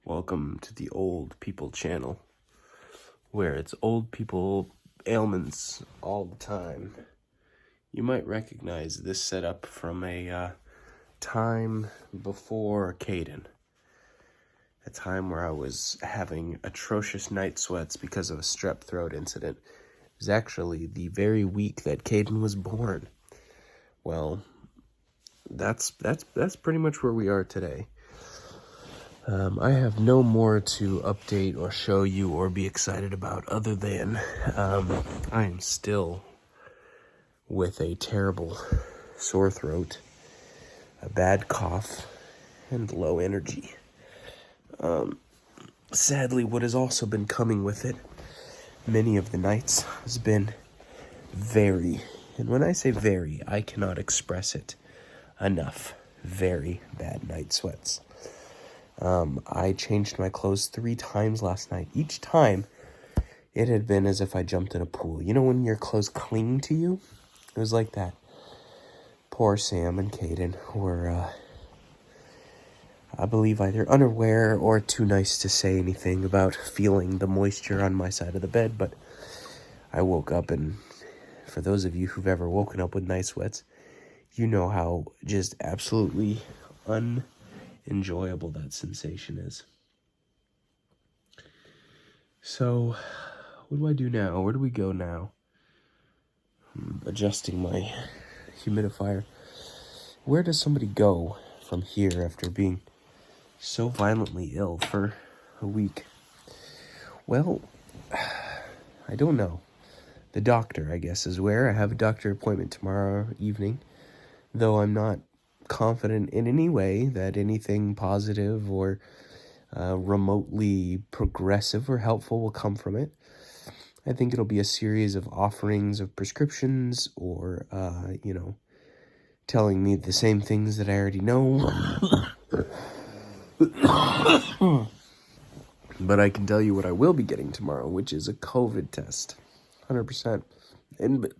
Welcome to the Old People channel, where it's old people ailments all the time. You might recognize this setup from a time before Caden. A time where I was having atrocious night sweats because of a strep throat incident. It was actually the very week that Caden was born. Well, that's pretty much where we are today. I have no more to update or show you or be excited about other than I am still with a terrible sore throat, a bad cough, and low energy. Sadly, what has also been coming with it many of the nights has been very, and when I say very, I cannot express it enough, very bad night sweats. I changed my clothes 3 times last night. Each time, it had been as if I jumped in a pool. You know when your clothes cling to you? It was like that. Poor Sam and Caden were, I believe, either unaware or too nice to say anything about feeling the moisture on my side of the bed, but I woke up, and for those of you who've ever woken up with night sweats, you know how just absolutely unenjoyable that sensation is. So, what do I do now? Where do we go now? I'm adjusting my humidifier. Where does somebody go from here after being so violently ill for a week? Well, I don't know. The doctor, I guess, is where. I have a doctor appointment tomorrow evening, though I'm not confident in any way that anything positive or remotely progressive or helpful will come from it. I think it'll be a series of offerings of prescriptions or, telling me the same things that I already know. But I can tell you what I will be getting tomorrow, which is a COVID test. 100%. And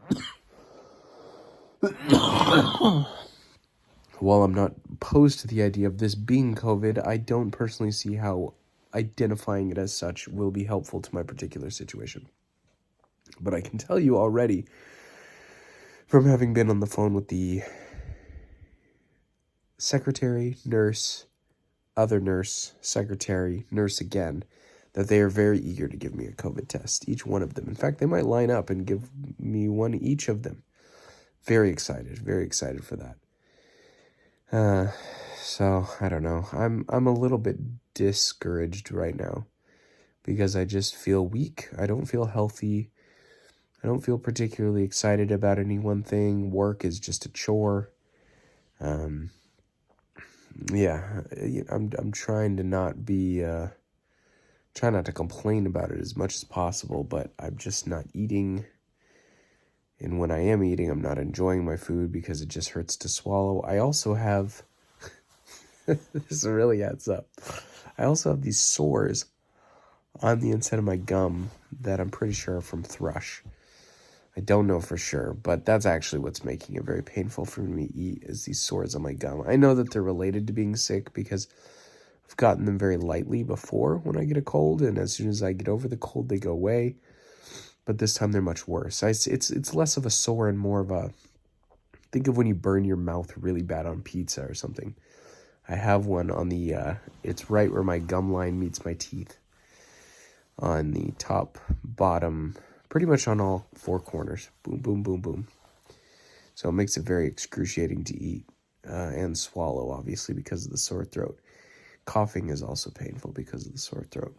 while I'm not opposed to the idea of this being COVID, I don't personally see how identifying it as such will be helpful to my particular situation. But I can tell you already, from having been on the phone with the secretary, nurse, other nurse, secretary, nurse again, that they are very eager to give me a COVID test, each one of them. In fact, they might line up and give me one each of them. Very excited for that. So I don't know. I'm a little bit discouraged right now because I just feel weak. I don't feel healthy. I don't feel particularly excited about any one thing. Work is just a chore. Yeah, I'm trying to not be try not to complain about it as much as possible, but I'm just not eating. And when I am eating, I'm not enjoying my food because it just hurts to swallow. I also have, this really adds up. I also have these sores on the inside of my gum that I'm pretty sure are from thrush. I don't know for sure, but that's actually what's making it very painful for me to eat is these sores on my gum. I know that they're related to being sick because I've gotten them very lightly before when I get a cold, and as soon as I get over the cold, they go away. But this time they're much worse. It's less of a sore and more of a, think of when you burn your mouth really bad on pizza or something. I have one on the, it's right where my gum line meets my teeth. On the top, bottom, pretty much on all 4 corners. Boom, boom, boom, boom. So it makes it very excruciating to eat and swallow, obviously, because of the sore throat. Coughing is also painful because of the sore throat.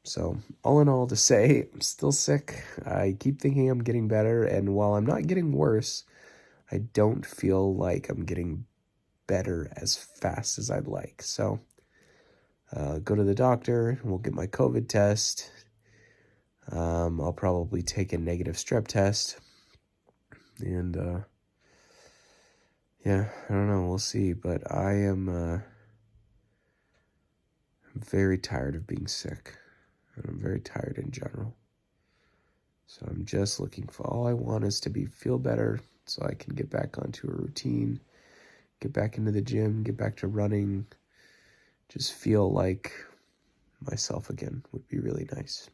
So, all in all, to say, I'm still sick. I keep thinking I'm getting better, and while I'm not getting worse, I don't feel like I'm getting better as fast as I'd like. So, go to the doctor, we'll get my COVID test. I'll probably take a negative strep test. And, yeah, I don't know, we'll see. But I am very tired of being sick. And I'm very tired in general. So I'm just looking for, all I want is to feel better so I can get back onto a routine, get back into the gym, get back to running, just feel like myself again would be really nice.